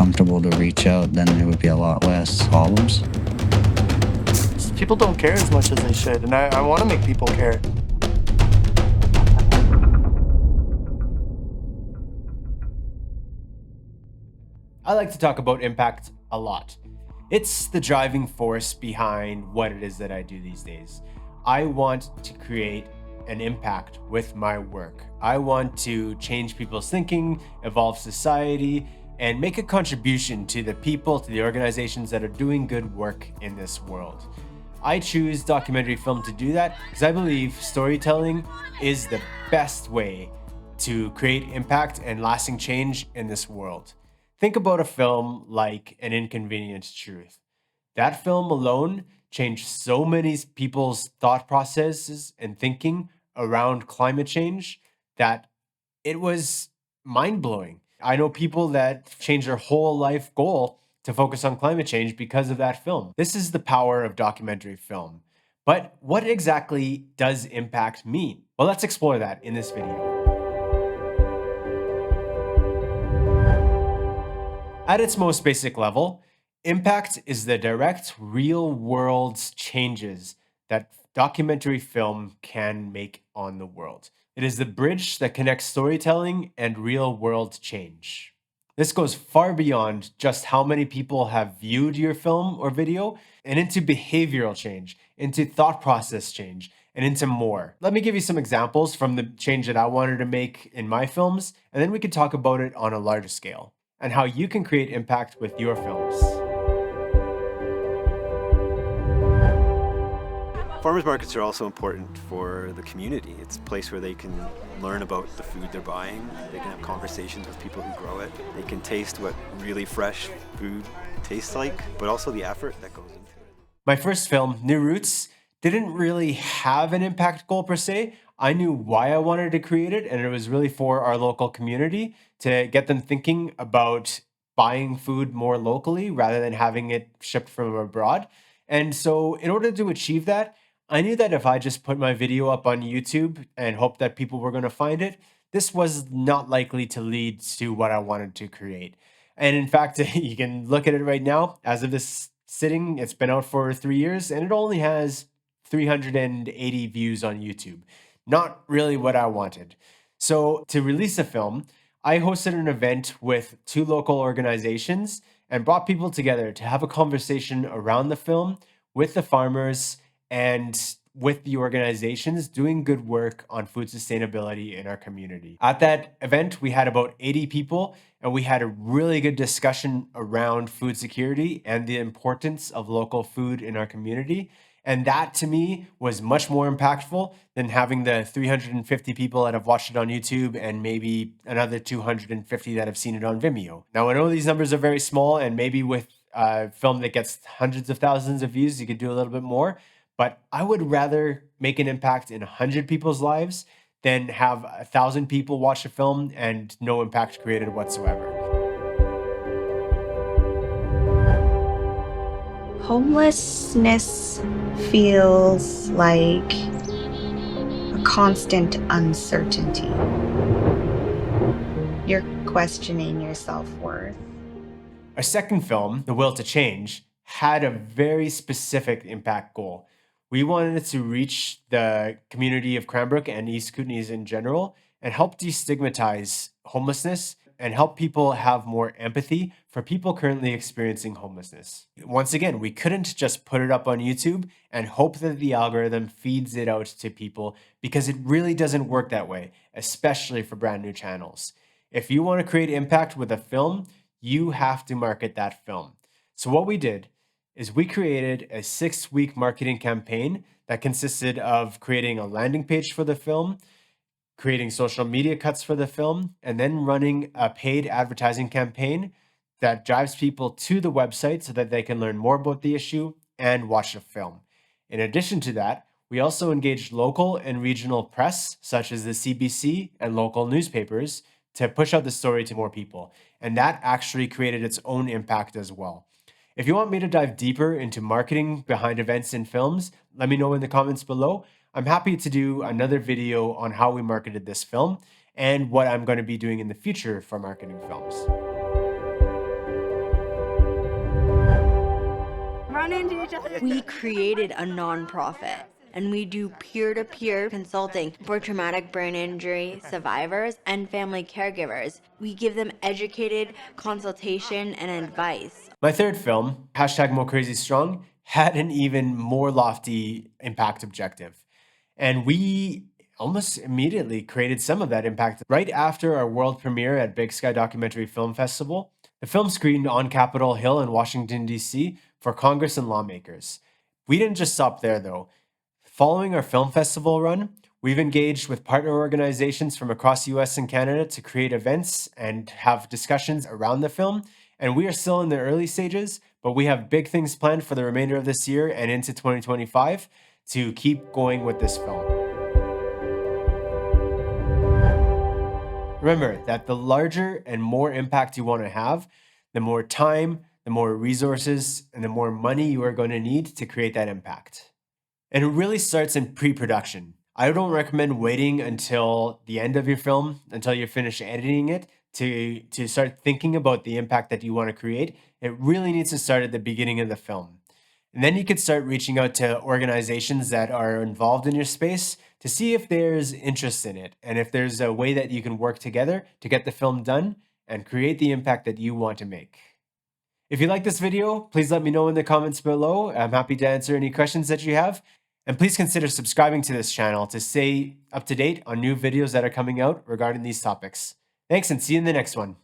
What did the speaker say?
comfortable to reach out, then there would be a lot less problems. People don't care as much as they should, and I want to make people care. I like to talk about impact a lot. It's the driving force behind what it is that I do these days. I want to create an impact with my work. I want to change people's thinking, evolve society, and make a contribution to the people, to the organizations that are doing good work in this world. I choose documentary film to do that because I believe storytelling is the best way to create impact and lasting change in this world. Think about a film like An Inconvenient Truth. That film alone changed so many people's thought processes and thinking around climate change that it was mind-blowing. I know people that changed their whole life goal to focus on climate change because of that film. This is the power of documentary film. But what exactly does impact mean? Well, let's explore that in this video. At its most basic level, impact is the direct real-world changes that documentary film can make on the world. It is the bridge that connects storytelling and real-world change. This goes far beyond just how many people have viewed your film or video and into behavioral change, into thought process change, and into more. Let me give you some examples from the change that I wanted to make in my films, and then we can talk about it on a larger scale and how you can create impact with your films. Farmers markets are also important for the community. It's a place where they can learn about the food they're buying. They can have conversations with people who grow it. They can taste what really fresh food tastes like, but also the effort that goes into it. My first film, New Roots, didn't really have an impact goal per se. I knew why I wanted to create it, and it was really for our local community to get them thinking about buying food more locally rather than having it shipped from abroad. And so in order to achieve that, I knew that if I just put my video up on YouTube and hoped that people were going to find it, this was not likely to lead to what I wanted to create. And in fact, you can look at it right now. As of this sitting, it's been out for 3 years, and it only has 380 views on YouTube. Not really what I wanted. So to release a film, I hosted an event with 2 local organizations and brought people together to have a conversation around the film with the farmers and with the organizations doing good work on food sustainability in our community. At that event, we had about 80 people, and we had a really good discussion around food security and the importance of local food in our community. And that to me was much more impactful than having the 350 people that have watched it on YouTube and maybe another 250 that have seen it on Vimeo. Now, I know these numbers are very small, and maybe with a film that gets hundreds of thousands of views, you could do a little bit more. But I would rather make an impact in 100 people's lives than have 1,000 people watch a film and no impact created whatsoever. Homelessness feels like a constant uncertainty. You're questioning your self-worth. Our second film, The Will to Change, had a very specific impact goal. We wanted it to reach the community of Cranbrook and East Kootenays in general and help destigmatize homelessness and help people have more empathy for people currently experiencing homelessness. Once again, we couldn't just put it up on YouTube and hope that the algorithm feeds it out to people, because it really doesn't work that way, especially for brand new channels. If you want to create impact with a film, you have to market that film. So what we did is we created a 6-week marketing campaign that consisted of creating a landing page for the film, creating social media cuts for the film, and then running a paid advertising campaign that drives people to the website so that they can learn more about the issue and watch the film. In addition to that, we also engaged local and regional press, such as the CBC and local newspapers, to push out the story to more people. And that actually created its own impact as well. If you want me to dive deeper into marketing behind events and films, let me know in the comments below. I'm happy to do another video on how we marketed this film and what I'm going to be doing in the future for marketing films. run into each other. We created a nonprofit, and we do peer-to-peer consulting for traumatic brain injury survivors and family caregivers. We give them educated consultation and advice. My third film, #MoreCrazyStrong, had an even more lofty impact objective. And we almost immediately created some of that impact right after our world premiere at Big Sky Documentary Film Festival. The film screened on Capitol Hill in Washington, D.C. for Congress and lawmakers. We didn't just stop there, though. Following our film festival run, we've engaged with partner organizations from across the US and Canada to create events and have discussions around the film. And we are still in the early stages, but we have big things planned for the remainder of this year and into 2025 to keep going with this film. Remember that the larger and more impact you want to have, the more time, the more resources, and the more money you are going to need to create that impact. And it really starts in pre-production. I don't recommend waiting until the end of your film, until you're finished editing it, to start thinking about the impact that you want to create. It really needs to start at the beginning of the film. And then you can start reaching out to organizations that are involved in your space to see if there's interest in it and if there's a way that you can work together to get the film done and create the impact that you want to make. If you like this video, please let me know in the comments below. I'm happy to answer any questions that you have. And please consider subscribing to this channel to stay up to date on new videos that are coming out regarding these topics. Thanks, and see you in the next one.